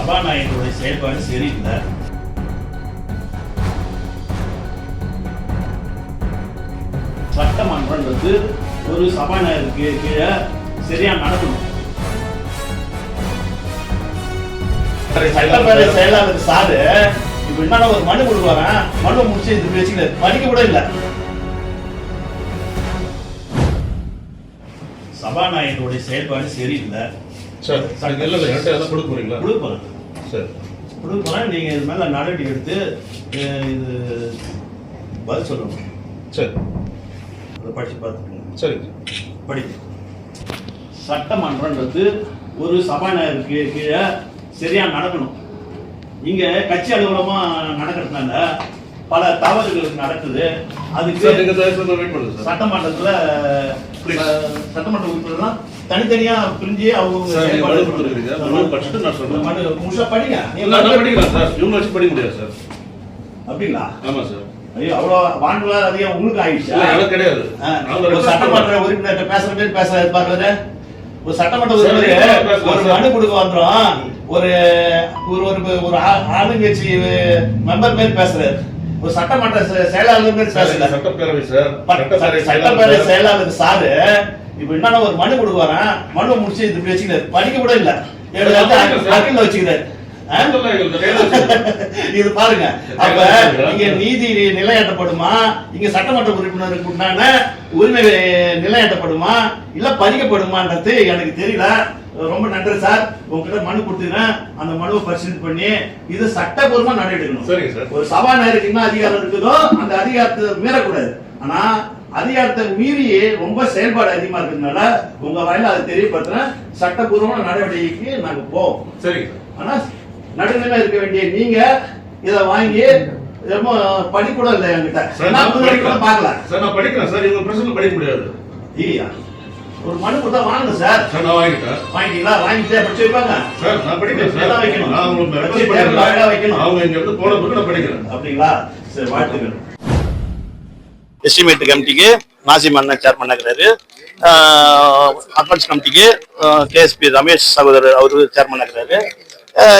சபாநாயகருடைய செயல்பாடு சரியில்லை. சட்டமன்றம் ஒரு சபாநாயகருக்கு கீழே சரியா நடக்கணும். சட்டப்பேரவை செயலாளர் சாரு இப்ப என்ன ஒரு மனு கொடுக்குவாங்க, மனு முடிச்சு இது பேசிக்கல படிக்க கூட இல்லை. சபாநாயகருடைய செயல்பாடு சரியில்லை. கொடுப்போம். நீங்க இது மேல நடவடிக்கை எடுத்து இது பதில் சொல்லணும். சரி, அதை படிச்சு பார்த்துக்கோங்க. சரி, படிக்க. சட்டமன்றம்ன்றது ஒரு சபாநாயகருக்கு கீழே சரியா நடக்கணும். இங்க கட்சி அலுவலமா நடக்கிறதுனால பல தவறுகள் நடக்குது. அதுக்கு சட்டமன்றத்துல சட்டமன்ற உறுப்பினர்லாம் தனித்தனியா பிரிஞ்சு அவங்க அப்படிங்களா? ஆமா சார். ஐயோ, அவ்வளவு வாண்டுல அதிகம் உங்களுக்கு ஆயிடுச்சு. கிடையாது. சட்டமன்ற உறுப்பினர் பேசுறது பேச பாக்குறது. ஒரு சட்டமன்ற உறுப்பினர் ஒரு மனு கொடுக்க வந்துடும், ஒரு ஒரு ஆளுங்கட்சி மெம்பர் பேர் பேசுறாரு, ஒரு சட்டமன்ற செயலாளர் பேர் பேசுறாரு. சட்டப்பேரவை செயலாளர் சாரு இப்ப என்ன ஒரு மனு கொடுக்குவாங்க, மனு முடிச்சு இது வச்சுக்கிறாரு, படிக்க கூட இல்ல, வச்சுக்கிறாரு. இது பாருங்க. அப்ப இங்க நீதி நிலையாட்டப்படுமா, இங்க சட்டமன்ற உறுப்பினருக்கு உண்டான உரிமை நிலையாட்டப்படுமா, இல்ல பறிக்கப்படுமான்றது எனக்கு தெரியல. ரொம்ப நன்றி சார், உங்ககிட்ட மனு கொடுத்துக்கிறேன். அந்த மனுவை பரிசீலனை பண்ணி இது சட்டபூர்வமா நடவடிக்கணும். ஒரு சபாநாயகருக்கு என்ன அதிகாரம் இருக்குதோ அந்த அதிகாரத்தை மீறக்கூடாது. ஆனா அதிகாரத்தை மீறி ரொம்ப செயல்பாடு அதிகமா இருக்கிறதுனால உங்க வாயில அதை தெரியப்படுத்துறேன். சட்டபூர்வமான நடவடிக்கைக்கு நாங்க போவோம். சரி. ஆனா நடுநிலை இருக்க வேண்டிய நீங்க இதை வாங்கி ரொம்ப படிக்கூட இல்லை என்கிட்ட. பாக்கல சார், நான் படிக்கிறேன் சார். இவங்க பிரச்சனை படிக்க முடியாது. ஐயா, ஒரு மனு கொடுத்தா வாங்கணும் சார். நான் வாங்கிட்டேன். வாங்கிட்டீங்களா? வாங்கிட்டே படிச்சு வைப்பாங்க சார். நான் படிக்கிறேன் சார். வைக்கணும். நான் உங்களுக்கு வைக்கணும். அவங்க இங்க இருந்து போன பிறகு நான் படிக்கிறேன். அப்படிங்களா? சரி, வாழ்த்துக்கள். எஸ்டிமேட் கமிட்டிக்கு நாசிம் அண்ணன் சேர்மன் இருக்கிறாரு. அட்வான்ஸ் கமிட்டிக்கு கேஎஸ்பி ரமேஷ் சகோதரர் அவரு சேர்மன் இருக்கிறாரு.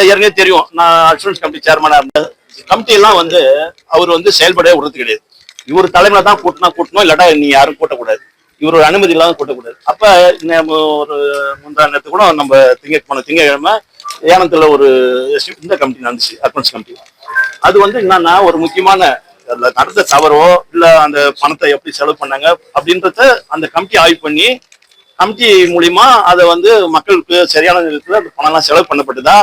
ஏற்கனவே தெரியும், நான் அட்வான்ஸ் கமிட்டி சேர்மனா இருந்தேன். கமிட்டி எல்லாம் அவர் செயல்படவே விடுறது கிடையாது. இவர் தலைமையில தான் கூட்டணும், இல்லாட்டா நீ யாரும் கூட்டக்கூடாது, இவரோட அனுமதி இல்லாத கூட்டக்கூடாது. அப்ப ஒரு முந்தா நேரத்து கூட நம்ம திங்கக்கிழமை ஏனத்துல ஒரு இந்த கமிட்டி நடந்துச்சு, அட்வான்ஸ் கமிட்டி. அது என்னன்னா ஒரு முக்கியமான நடந்த தவறோ இல்ல அந்த பணத்தை எப்படி செலவு பண்ணாங்க அப்படின்றத அந்த கமிட்டி ஆய்வு பண்ணி கமிட்டி மூலியமா அதை மக்களுக்கு சரியான நேரத்துல அந்த பணம் எல்லாம் செலவு பண்ணப்பட்டுதா,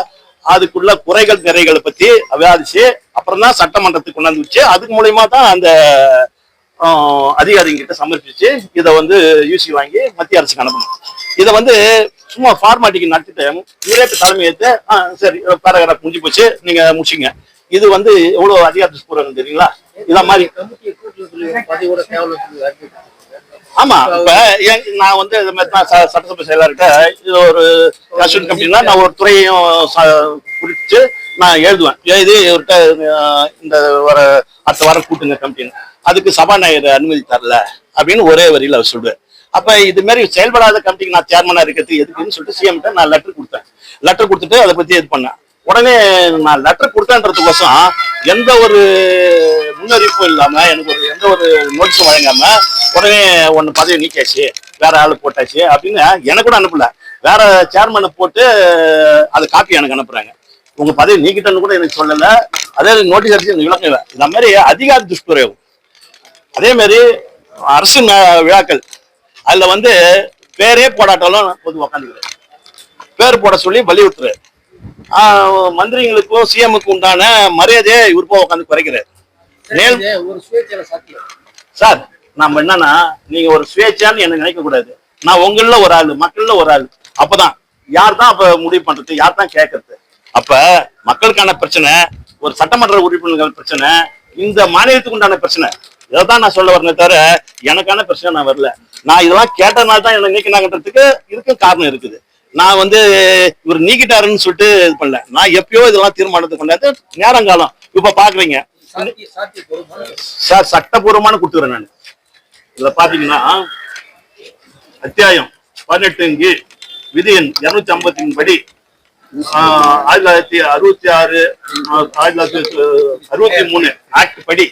அதுக்குள்ள குறைகள் நிறைகளை பத்தி விவாதிச்சு அப்புறம் தான் சட்டமன்றத்துக்கு கொண்டாந்து வச்சு அதுக்கு மூலியமா தான் அந்த அதிகாரிகிட்ட சமர்ப்பிச்சு இதை யூசி வாங்கி மத்திய அரசுக்கு அனுப்பணும். இதை சும்மா ஃபார்மாலிட்டிக்கு நடத்திட்டு இவரே தலைமை ஏற்று சரி பேராகிராஃப் முடிஞ்சு போச்சு, நீங்க முடிச்சிங்க. இது எவ்வளவு அதிகாரத்துக்கு தெரியுங்களா? இத மாதிரி ஆமா. இப்ப நான் சட்டசபை செயலாளர்கிட்ட இது ஒரு கன்ஸ்டியூஷன் கமிட்டினா நான் ஒரு துறையையும் குறிச்சு நான் எழுதுவேன். எழுதி இவர்கிட்ட இந்த அடுத்த வாரம் கூட்டுங்க கமிட்டின்னு. அதுக்கு சபாநாயகர் அனுமதி தரல அப்படின்னு ஒரே வரியில அவர் சொல்லுவார். அப்ப இது மாதிரி செயல்படாத கமிட்டிக்கு நான் சேர்மனா இருக்கிறது எதுக்குன்னு சொல்லிட்டு சிஎம் கிட்ட நான் லெட்டர் கொடுத்தேன். லெட்டர் கொடுத்துட்டு அதை பத்தி இது பண்ணேன். உடனே நான் லெட்டர் கொடுத்தேன்றதுக்கோசம் எந்த ஒரு முன்னறிவிப்பும் இல்லாம எனக்கு எந்த ஒரு நோட்டீஸும் வழங்காம உடனே ஒன்னு பதவி நீக்காச்சு, வேற ஆளு போட்டாச்சு அப்படின்னு எனக்கு கூட அனுப்பல, வேற சேர்மனை போட்டு அது காப்பி எனக்கு அனுப்புறாங்க. உங்க பதவி நீக்கிட்டன்னு கூட எனக்கு சொல்லல, அதே நோட்டீஸ் அடிச்சு விளக்கல. இந்த மாதிரி அதிகார துஷ்பிரயோகம். அதே மாதிரி அரசு விழாக்கள் அதுல பேரே போடாட்டாலும் பொது உக்காந்துக்கிறாரு, பேர் போட சொல்லி வலியுறுத்துறாரு. மந்திரிகளுக்கும் சிஎம்முக்கு உண்டான மரியாதையை இவருப்போ உட்காந்து குறைக்கிறார். சார் நம்ம என்னன்னா, நீங்க ஒரு சுயேட்சான்னு என்ன நினைக்க கூடாது. நான் உங்கள ஒரு ஆளு, மக்கள்ல ஒரு ஆளு. அப்பதான் யார் தான் அப்ப முடிவு பண்றது, யார் தான் கேட்கறது? அப்ப மக்களுக்கான பிரச்சனை, ஒரு சட்டமன்ற உறுப்பினர்கள் பிரச்சனை, இந்த மாநிலத்துக்கு உண்டான பிரச்சனை, இதைதான் நான் சொல்ல வரேன். தவிர எனக்கான பிரச்சனை நான் வரல. நான் இதெல்லாம் கேட்டனால தான் என்ன நீக்கினாங்கன்றதுக்கு இதுக்கும் காரணம் இருக்குது. நான் இவர் நீக்கிட்டாருன்னு சொல்லிட்டு இது பண்ணல. நான் எப்பயோ இதெல்லாம் தீர்மானத்துக்கு கொண்டாந்து நேரங்காலம் இப்ப பாக்குறீங்க சார். சட்டபூர்வமான கொடுத்துக்கிறேன் நான். இதுல பாத்தீங்கன்னா அத்தியாயம் 18 விதி எண் 253 படி 1966 1963 ஆக்ட் படி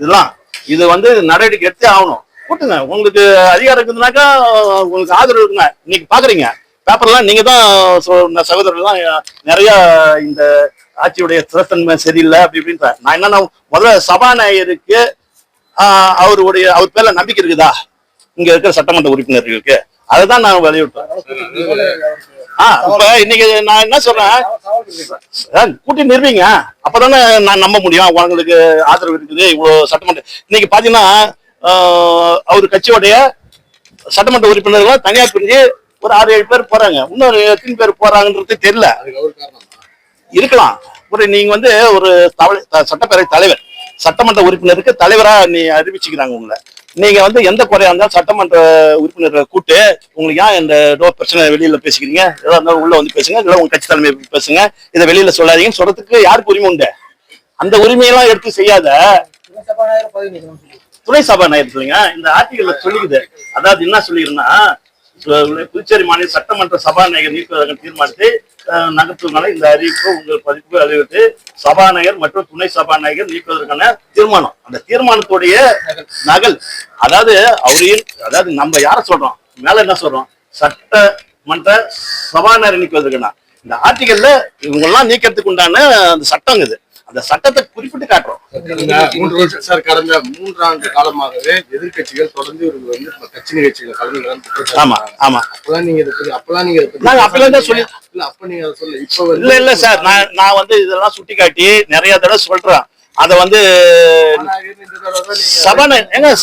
இதெல்லாம் இது வந்து நடவடிக்கை எடுத்தே ஆகணும். கூட்டுங்க, உங்களுக்கு அதிகாரம் இருக்குதுனாக்கா உங்களுக்கு ஆதரவு இருக்குங்க. இன்னைக்கு பாக்குறீங்க பேப்பர்லாம், நீங்க தான் சகோதரர்லாம் நிறைய இந்த ஆட்சியுடைய திறத்தன்மை சரியில்லை அப்படி இப்படின்ற. நான் என்னன்னா முதல்ல சபாநாயகருக்கு அவர் பேர்ல நம்பிக்கை இருக்குதா இங்க இருக்கிற சட்டமன்ற உறுப்பினர்களுக்கு, அதுதான் நான் வலியுறுத்தேன். இப்ப இன்னைக்கு நான் என்ன சொல்றேன், கூட்டி நிறுவீங்க, அப்பதானே நான் நம்ப முடியும் உங்களுக்கு ஆதரவு இருக்குது இவ்வளவு சட்டமன்ற. இன்னைக்கு பாத்தீங்கன்னா அவர் கட்சியோடைய சட்டமன்ற உறுப்பினர்கள் தனியா பிரிஞ்சு ஒரு 6-7 பேர் போறாங்க, இன்னொரு எத்தனை பேர் போறாங்கன்றது தெரியல. இருக்கலாம். நீங்க வந்து ஒரு சட்டப்பேரவை தலைவர், சட்டமன்ற உறுப்பினருக்கு தலைவரா நீ அறிவிச்சுக்கிறாங்க உங்களை. நீங்க வந்து எந்த குறையா இருந்தாலும் சட்டமன்ற உறுப்பினர்களை கூட்டு உங்களுக்கு ஏன் இந்த பிரச்சனை வெளியில பேசிக்கிறீங்க, ஏதா இருந்தாலும் உள்ள வந்து பேசுங்க, இல்லை உங்க கட்சி தலைமை பேசுங்க, இதை வெளியில சொல்லாதீங்கன்னு சொல்றதுக்கு யாருக்கு உரிமை உண்டு? அந்த உரிமையெல்லாம் எடுத்து செய்யாத துணை சபாநாயகர் இல்லைங்க இந்த ஆர்டிகல்ல சொல்லிக்குது. அதாவது என்ன சொல்லிக்கிறேன்னா, புதுச்சேரி மாநில சட்டமன்ற சபாநாயகர் நீக்குவதற்கு தீர்மானத்தை நகர்த்துவதற்கான இந்த அறிவிப்பு உங்கள் பதிப்பு அறிவித்து சபாநாயகர் மற்றும் துணை சபாநாயகர் நீக்குவதற்கான தீர்மானம், அந்த தீர்மானத்துடைய நகல். அதாவது அதாவது நம்ம யார சொல்றோம், மேல என்ன சொல்றோம், சட்டமன்ற சபாநாயகர் நீக்குவதற்கான இந்த ஆர்டிகல்ல இவங்க எல்லாம் நீக்கிறதுக்கு உண்டான அந்த சட்டம் இது. அந்த சட்டத்தை குறிப்பிட்டு காட்டுறோம். கடந்த 3 ஆண்டு காலமாகவே எதிர்கட்சிகள் தொடர்ந்து இவர்கள் வந்து கட்சி நிகழ்ச்சிகளை கலந்து. ஆமா ஆமா, அப்பெல்லாம் நீங்க சொல்லி அப்ப நீங்க சொல்ல இப்ப இல்ல சார், நான் வந்து இதெல்லாம் சுட்டி காட்டி நிறைய தடவை சொல்றேன். அத வந்து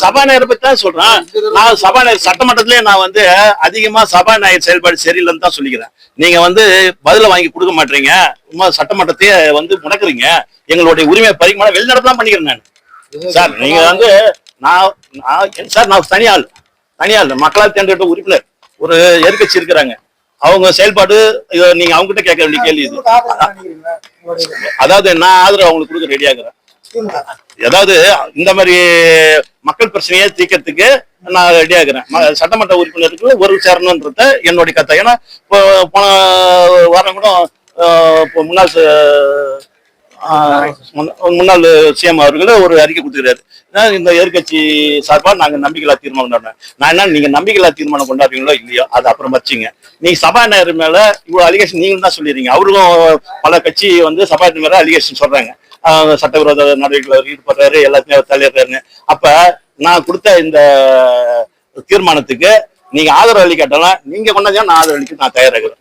சபாநாயகரை பத்தி தான் சொல்றேன். நான் சபாநாயகர் சட்டமன்றத்திலேயே நான் வந்து அதிகமா சபாநாயகர் செயல்பாடு சரியில்லைன்னு தான் சொல்லிக்கிறேன். நீங்க வந்து பதில வாங்கி கொடுக்க மாட்டீங்க, சட்டமன்றத்தையே வந்து முடக்குறீங்க, எங்களுடைய உரிமை பறிக்க வெளிநடப்பெல்லாம் பண்ணிக்கிறேன் நான். சார் நீங்க வந்து நான் தனியாள் மக்களால் தேர்ந்தெடுத்த உறுப்பினர், ஒரு எதிர்கட்சி இருக்கிறாங்க, அவங்க செயல்பாடு நீங்க அவங்க கிட்ட கேட்க வேண்டிய கேள்வி இது. அதாவது நான் ஆதரவு அவங்களுக்கு கொடுக்க ரெடி ஆகுறேன். அதாவது இந்த மாதிரி மக்கள் பிரச்சனையை தீர்க்கறதுக்கு நான் ரெடி ஆகுறேன். சட்டமன்ற உறுப்பினருக்கு ஒரு சேரணும்ன்றத என்னுடைய கருத்து. ஏன்னா இப்போ போன வாரம் கூட முன்னாள் சிஎம் அவர்கள் ஒரு அறிக்கை கொடுத்துக்கிறாரு, இந்த எதிர்கட்சி சார்பா நாங்க நம்பிக்கையில்லா தீர்மானம் கொண்டாடுறோம். நான் என்ன, நீங்க நம்பிக்கையில்லா தீர்மானம் கொண்டாடுறீங்களோ இல்லையோ அது அப்புறம் வச்சுங்க. நீங்க சபாநாயகர் மேல இவ்வளவு அலிகேஷன் நீங்க தான் சொல்லிடுறீங்க. அவருக்கும் பல கட்சி வந்து சபாநாயகர் மேல அலிகேஷன் சொல்றாங்க, சட்டவிரோத நடவடிக்கைகள் ஈடுபடுறாரு, எல்லாத்தையும் அவர் தலையிடுறாருன்னு. அப்ப நான் கொடுத்த இந்த தீர்மானத்துக்கு நீங்க ஆதரவு அளிக்காட்டாலும் நீங்க கொண்டாதான் நான் ஆதரவு அளிக்க நான் தயாராகிறேன்.